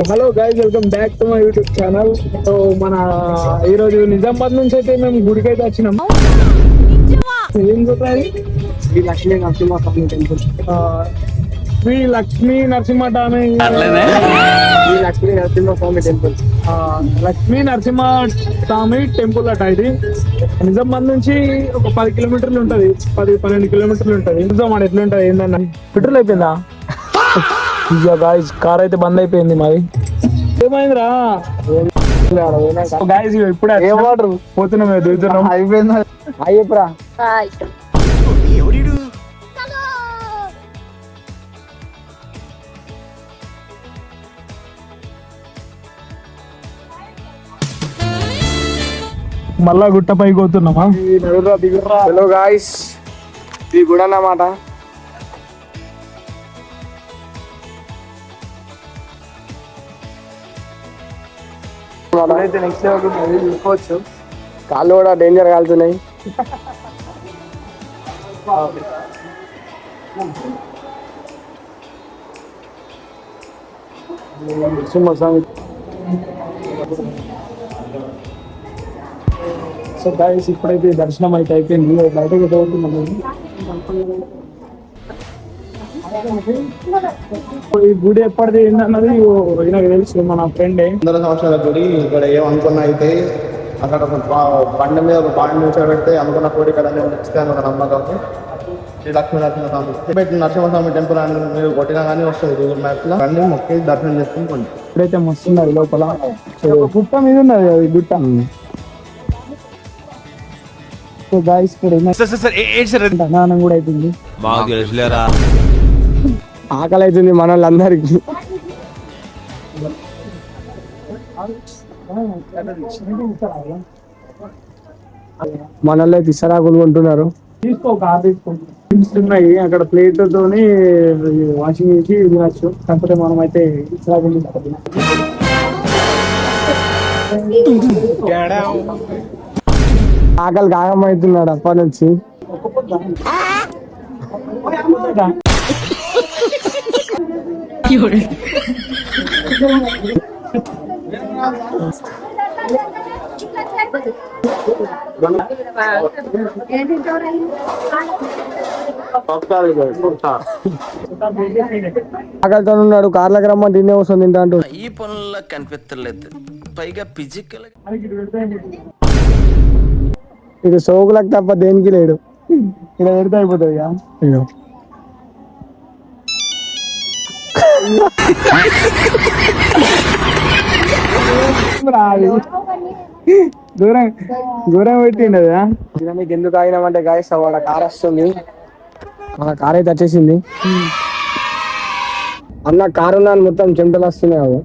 Hello guys, welcome back to my YouTube channel. So మన ఈరోజు నిజామాబాద్ నుంచి అయితే మేము గుడికి అయితే వచ్చినాం. ఏం చెప్పాలి? Sri Lakshmi Narasimhaswamy temple. Sri Lakshmi Narasimhaswamy Sri Lakshmi Narasimhaswamy temple. Lakshmi Narasimhaswamy temple అట. ఇది నిజామాబాద్ నుంచి ఒక 10 కిలోమీటర్లు ఉంటది, 10-12 కిలోమీటర్లు ఉంటది. నిజామాబాద్ ఎట్లుంటది ఏందన్నా? పెట్రోల్ అయిపోయిందా? గాయస్ కార్ అయితే బంద్ అయిపోయింది మాది. ఏమైందిరా గాయస్? ఇప్పుడే పోతున్నాం, దిగుతున్నాం. అయిపోయిందా? అయ్యప్పురా మళ్ళా గుట్ట పైకి పోతున్నామా? హలో గాయస్, ఇది గుడి అన్నమాట. నెక్స్ట్ చూసుకోవచ్చు. కాళ్ళు కూడా డేంజర్ కాలుతున్నాయి. సో గాయస్ ఇప్పుడైతే దర్శనం అయితే అయిపోయింది. బయటకు పోతున్నాము. ఈ గుడి ఎప్పటిది ఏంటన్నది నాకు తెలుసు. మన ఫ్రెండే 100 సంవత్సరాల గుడి. ఇక్కడ ఏమనుకున్నా అయితే అక్కడ ఒక బండ మీద ఒక బాండ్ నిల్చోబెడితే అనుకున్న కోరిక నచ్చితే ఒక నమ్మకం. శ్రీ లక్ష్మీ నరసింహస్వామి నరసింహస్వామి టెంపుల్ అని మీరు కొట్టినా కానీ వస్తుంది గూగుల్ మ్యాప్స్ లో. అన్ని మొక్కి దర్శనం చేసుకుని ఇప్పుడైతే మస్తున్నది లోపల. గుట్ట మీద ఉన్నది అది గుట్ట. సో గాయస్ స్నానం కూడా అయిపోయింది. ఆకలి అవుతుంది మన వాళ్ళందరికి. మన వాళ్ళు అయితే ఇసరాకులు కొంటున్నారు. తీసుకోన్నాయి అక్కడ ప్లేట్లతోని వాషింగ్ చేసి తినచ్చు. కాకపోతే మనం అయితే ఇసరాకులు ఆకలి కాగమవుతున్నాడు అప్పటి నుంచి. ఆకలితో ఉన్నాడు. కార్లకు రమ్మని తినే వస్తుంది తింటా అంటూ. ఈ పనుల్లో కనిపించలేదు, పైగా ఫిజికల్. ఇది సోకులకు తప్ప దేనికి లేడు. ఇలా పెడితే అయిపోతుంది. దూరం దూరం పెట్టిండు కదా. మీకు ఎందుకు ఆగినామంటే గాయస్ వాళ్ళ కార్ వస్తుంది. మన కార్ అయితే వచ్చేసింది. అన్న కారు ఉన్నాను మొత్తం చెమటలు వస్తున్నాయి.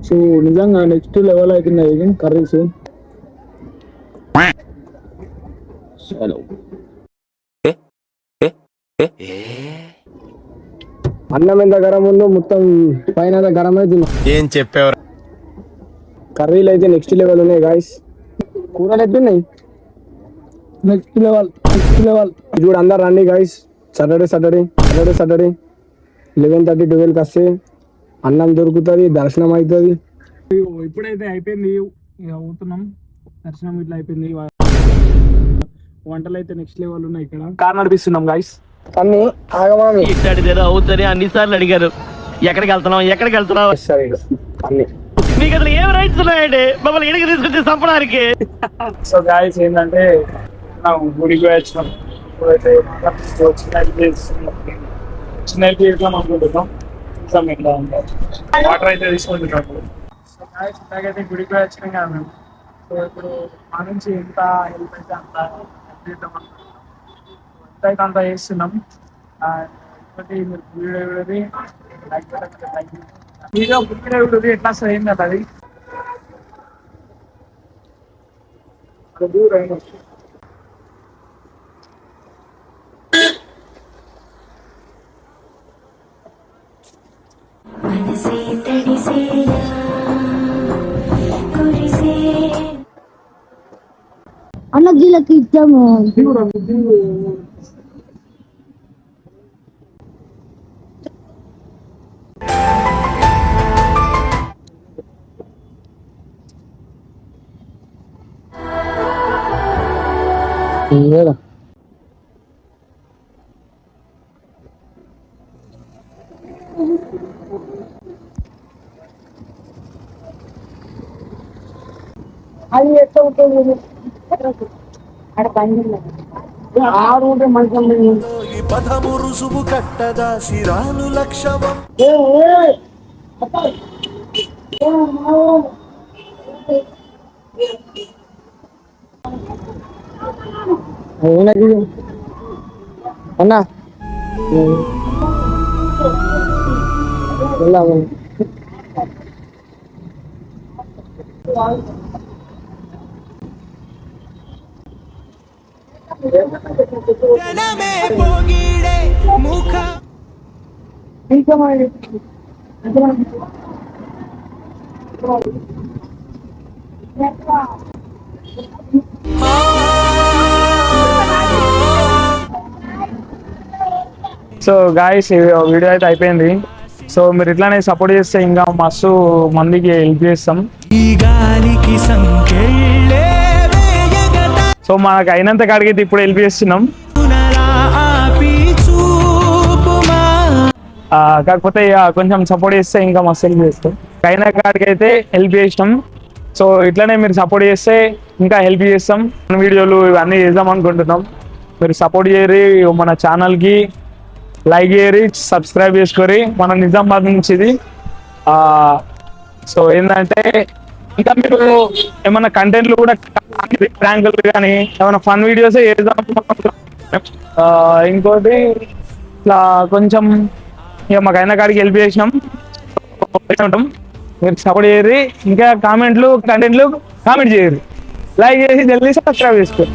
సో నిజంగా నెక్స్ట్ లెవెల్ అవుతున్నాయి కర్రీస్. అన్నం ఎంత గరం ఉందో మొత్తం పైన గరం అవుతుంది. ఏం చెప్పేవారు? కర్రీలు అయితే నెక్స్ట్ లెవెల్ ఉన్నాయి గాయస్. కూరలు ఎట్లున్నాయి? Next level. ఇప్పుడు అందరు రండి గాయస్. సాటర్డే 11:30 12కి వస్తే అన్నం దొరుకుతుంది, దర్శనం అవుతుంది. ఇప్పుడైతే అయిపోయింది, ఇక పోతున్నాం. దర్శనం ఇట్లా అయిపోయింది. వంటలు అయితే నెక్స్ట్ లెవెల్ ఉన్నాయి. ఇక్కడ కార్ నడిపిస్తున్నాం గాయస్. అన్ని ఆగమామి అవుతుంది. అన్నిసార్లు అడిగారు ఎక్కడికి వెళ్తున్నాం అన్ని. మీకు అసలు ఏం రైట్స్ ఉన్నాయండి మమ్మల్ని ఇడికి తీసుకొచ్చి చంపడానికి? సో గాయస్ ఏంటంటే గుడికి వచ్చినాం. ఇప్పుడైతే చిన్న అనుకుంటున్నాం. వాటర్ అయితే తీసుకుంటున్నాం. సో గాయస్ ఇలాగైతే గుడికి వచ్చినాం కదా మేము. సో ఇప్పుడు మా నుంచి ఎంత హెల్ప్ అయితే అంత అంత చేస్తున్నాం. ఇంకోటి మీరు వీడియో వీడియో ఎట్లా అయింది అది దూరం. అన్న గీలకి ఇద్దాము. లేదా అది ఎట్లా ఉంటుంది ఆడ పని ఆడు ఉంటే మంచి ఈ పదము రుసుము కట్టదా శిరాను లక్షవం అన్నా వెళ్దాము జనమే పోగిడే ముఖ సో గాయస్ వీడియో అయితే అయిపోయింది. సో మీరు ఇట్లానే సపోర్ట్ చేస్తే ఇంకా మస్తు మందికి హెల్ప్ చేస్తాం. ఈ గాలికి సంకెళ్ళే వేయగత సో మనకు అయినంత కాడికి ఇప్పుడు హెల్ప్ చేస్తున్నాం. పునరా ఆపి చూపుమా కాకపోతే ఇక కొంచెం సపోర్ట్ చేస్తే ఇంకా మస్తు హెల్ప్ చేస్తాం. అయిన కాడికి అయితే హెల్ప్ చేసినాం. సో ఇట్లానే మీరు సపోర్ట్ చేస్తే ఇంకా హెల్ప్ చేస్తాం. మన వీడియోలు ఇవన్నీ చేద్దాం అనుకుంటున్నాం. మీరు సపోర్ట్ చేయరి, మన ఛానల్కి లైక్ చేయరి, సబ్స్క్రైబ్ చేసుకొని మన నిజామాబాద్ నుంచి ఇది. సో ఏంటంటే ఇంకా మీరు ఏమైనా కంటెంట్లు కూడా ప్రాంకులు కానీ ఏమైనా ఫన్ వీడియోస్ చేద్దాం. ఇంకోటి ఇట్లా కొంచెం ఇక మాకు అయిన కాడికి హెల్ప్ చేసినాం. మీరు సపోర్ట్ చేయరు, ఇంకా కామెంట్లు కంటెంట్లు కామెంట్ చేయరు, లైక్ చేసి జల్దీ సబ్స్క్రైబ్ చేసుకోండి.